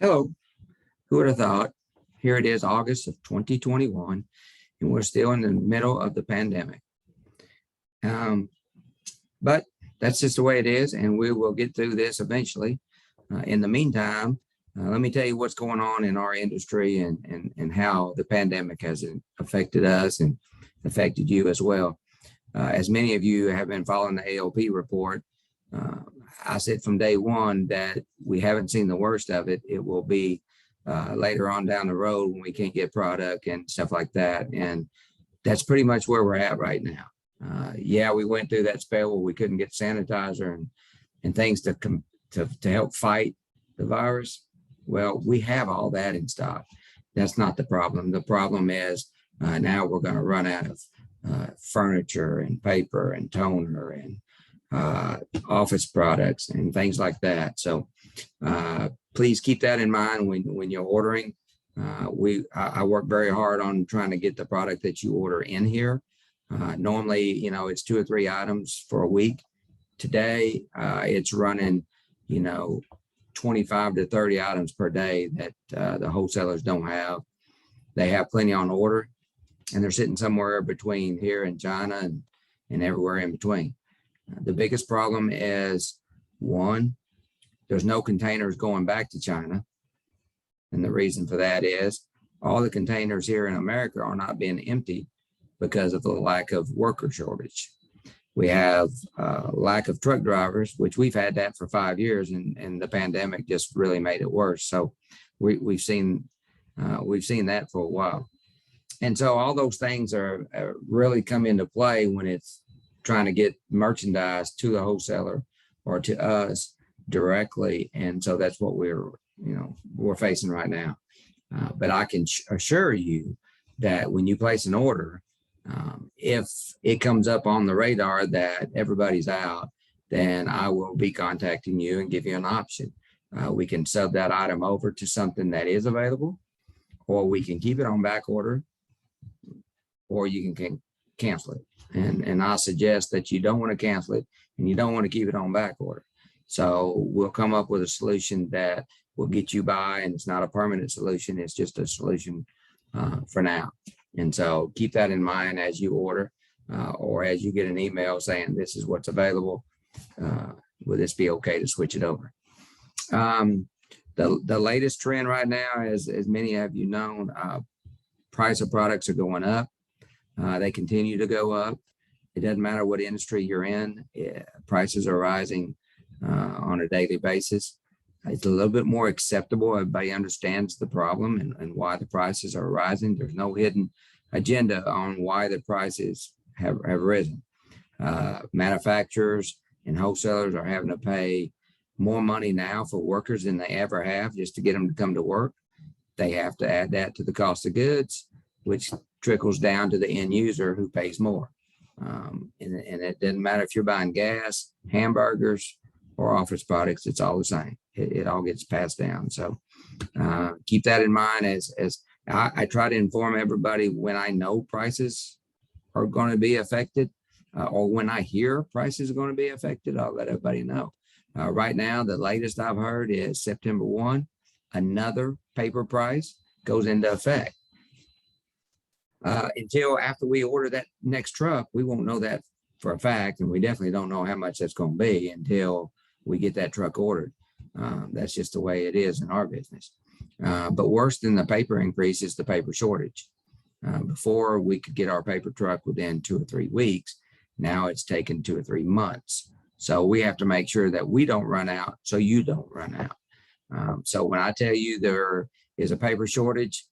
Hello, who would have thought? Here it is, August of 2021, and we're still in the middle of the pandemic. But that's just the way it is, and we will get through this eventually. In the meantime, let me tell you what's going on in our industry and how the pandemic has affected us and affected you as well. As many of you have been following the AOP report, I said from day one that we haven't seen the worst of it. It will be later on down the road when we can't get product and stuff like that. And that's pretty much where we're at right now. Yeah, we went through that spell where we couldn't get sanitizer and things to help fight the virus. Well, we have all that in stock. That's not the problem. The problem is now we're going to run out of furniture and paper and toner and office products and things like that. So please keep that in mind when you're ordering. I work very hard on trying to get the product that you order in here. Normally, it's 2 or 3 items for a week. Today, it's running, 25 to 30 items per day that the wholesalers don't have. They have plenty on order, and they're sitting somewhere between here and China and everywhere in between. The biggest problem is, one, there's no containers going back to China. And the reason for that is all the containers here in America are not being emptied because of the lack of worker shortage. We have lack of truck drivers, which we've had that for 5 years, and the pandemic just really made it worse. So we've seen that for a while. And so all those things are really come into play when it's trying to get merchandise to the wholesaler or to us directly. And so that's what we're facing right now. But I can assure you that when you place an order, if it comes up on the radar that everybody's out, then I will be contacting you and give you an option. We can sub that item over to something that is available, or we can keep it on back order, or you can cancel it. And I suggest that you don't want to cancel it and you don't want to keep it on back order. So we'll come up with a solution that will get you by, and it's not a permanent solution. It's just a solution for now. And so keep that in mind as you order or as you get an email saying this is what's available. Will this be okay to switch it over? The latest trend right now is, as many of you know, price of products are going up. They continue to go up. It doesn't matter what industry you're in. Prices are rising on a daily basis. It's a little bit more acceptable. Everybody understands the problem and why the prices are rising. There's no hidden agenda on why the prices have risen. Manufacturers and wholesalers are having to pay more money now for workers than they ever have just to get them to come to work. They have to add that to the cost of goods, which trickles down to the end user who pays more. And it doesn't matter if you're buying gas, hamburgers, or office products, it's all the same. It all gets passed down. So keep that in mind as I try to inform everybody when I know prices are going to be affected or when I hear prices are going to be affected, I'll let everybody know. Right now, the latest I've heard is September 1, another paper price goes into effect. Until after we order that next truck, we won't know that for a fact, and we definitely don't know how much that's going to be until we get that truck ordered. That's just the way it is in our business. But worse than the paper increase is the paper shortage. Before we could get our paper truck within 2 or 3 weeks, now it's taken 2 or 3 months. So we have to make sure that we don't run out, so you don't run out. So when I tell you there is a paper shortage,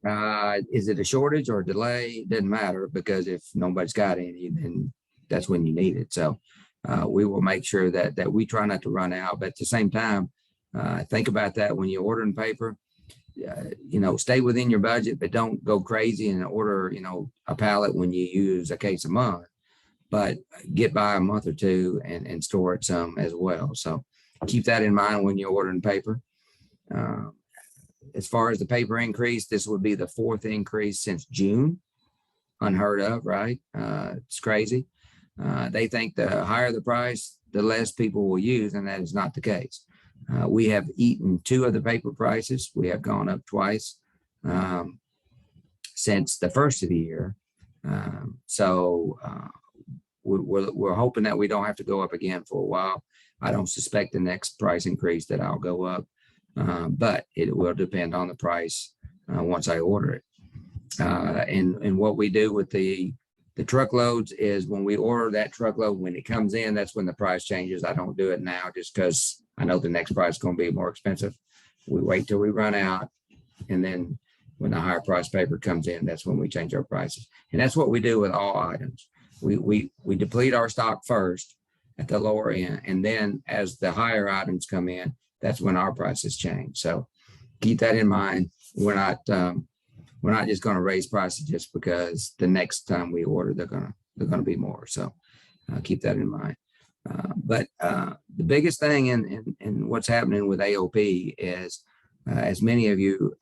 is it a shortage or a delay? It doesn't matter, because if nobody's got any, then that's when you need it. So we will make sure that we try not to run out. But at the same time, think about that when you're ordering paper. Stay within your budget, but don't go crazy and order, a pallet when you use a case a month. But get by a month or two and store it some as well. So keep that in mind when you're ordering paper. As far as the paper increase, this would be the 4th increase since June. Unheard of, right? It's crazy. They think the higher the price, the less people will use, and that is not the case. We have eaten 2 of the paper prices. We have gone up twice since the first of the year. We're hoping that we don't have to go up again for a while. I don't suspect the next price increase that I'll go up, but it will depend on the price once I order it. And what we do with the truckloads is when we order that truckload, when it comes in, that's when the price changes. I don't do it now just because I know the next price is going to be more expensive. We wait till we run out, and then when the higher price paper comes in, that's when we change our prices. And that's what we do with all items. We deplete our stock first at the lower end, and then as the higher items come in, that's when our prices change. So keep that in mind. We're not just going to raise prices just because the next time we order they're going to be more. So keep that in mind. But the biggest thing in what's happening with AOP is, as many of you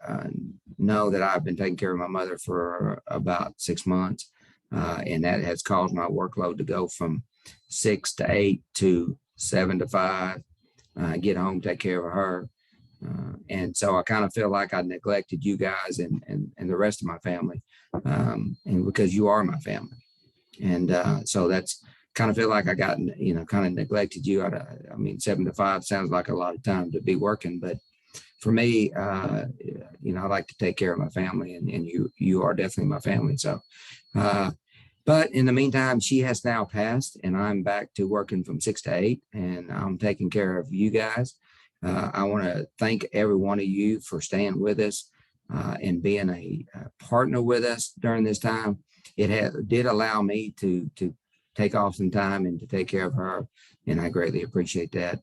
know, that I've been taking care of my mother for about 6 months, and that has caused my workload to go from 6 to 8 to 7 to 5. Get home, take care of her. And so I kind of feel like I neglected you guys and the rest of my family, and because you are my family. And so that's kind of feel like I got, kind of neglected you. I mean, 7 to 5 sounds like a lot of time to be working, but for me, I like to take care of my family, and you are definitely my family. So, but in the meantime, she has now passed, and I'm back to working from 6 to 8, and I'm taking care of you guys. I want to thank every one of you for staying with us and being a partner with us during this time. It did allow me to take off some time and to take care of her, and I greatly appreciate that.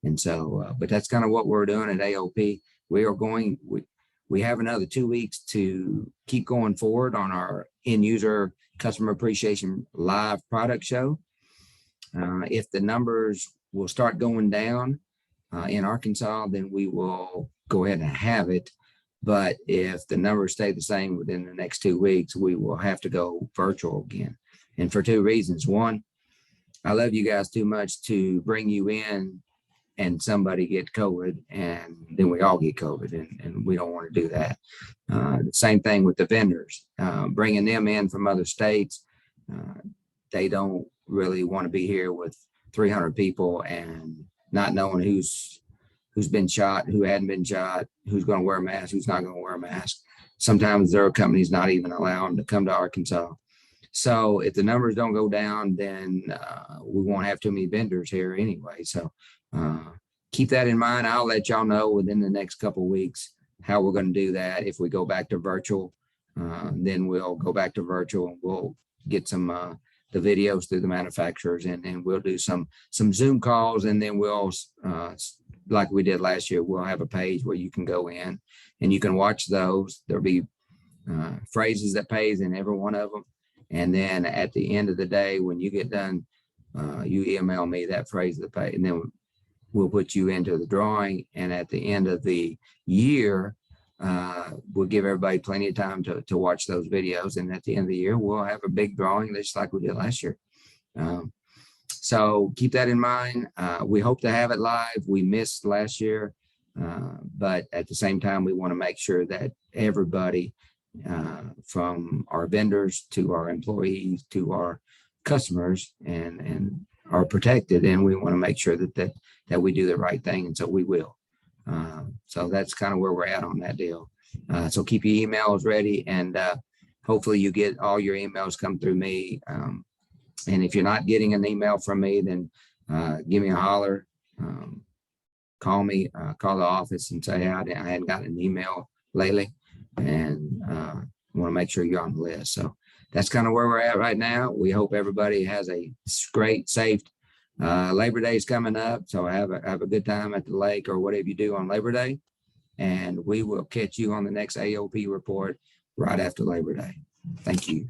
And so, but that's kind of what we're doing at AOP. We have another 2 weeks to keep going forward on our end user customer appreciation live product show. If the numbers will start going down in Arkansas, then we will go ahead and have it. But if the numbers stay the same within the next 2 weeks, we will have to go virtual again. And for 2 reasons. One, I love you guys too much to bring you in and somebody get COVID, and then we all get COVID, and we don't want to do that. The same thing with the vendors, bringing them in from other states. They don't really want to be here with 300 people and not knowing who's been shot, who hadn't been shot, who's going to wear a mask, who's not going to wear a mask. Sometimes there are companies not even allowing to come to Arkansas. So if the numbers don't go down, then we won't have too many vendors here anyway. So keep that in mind. I'll let y'all know within the next couple of weeks how we're going to do that. If we go back to virtual, then we'll go back to virtual, and we'll get some the videos through the manufacturers, and we'll do some Zoom calls, and then we'll like we did last year, we'll have a page where you can go in and you can watch those. There'll be phrases that pays in every one of them. And then at the end of the day, when you get done, you email me that phrase that pay, and then we'll put you into the drawing. And at the end of the year, we'll give everybody plenty of time to watch those videos. And at the end of the year, we'll have a big drawing just like we did last year. So keep that in mind. We hope to have it live. We missed last year, but at the same time, we want to make sure that everybody, from our vendors to our employees to our customers, and are protected. And we want to make sure that we do the right thing. And so we will. So that's kind of where we're at on that deal. So keep your emails ready, and hopefully you get all your emails come through me. And if you're not getting an email from me, then give me a holler, call me, call the office and say, I hadn't gotten an email lately, and want to make sure you're on the list. So that's kind of where we're at right now. We hope everybody has a great, safe Labor Day is coming up. So have a good time at the lake or whatever you do on Labor Day. And we will catch you on the next AOP report right after Labor Day. Thank you.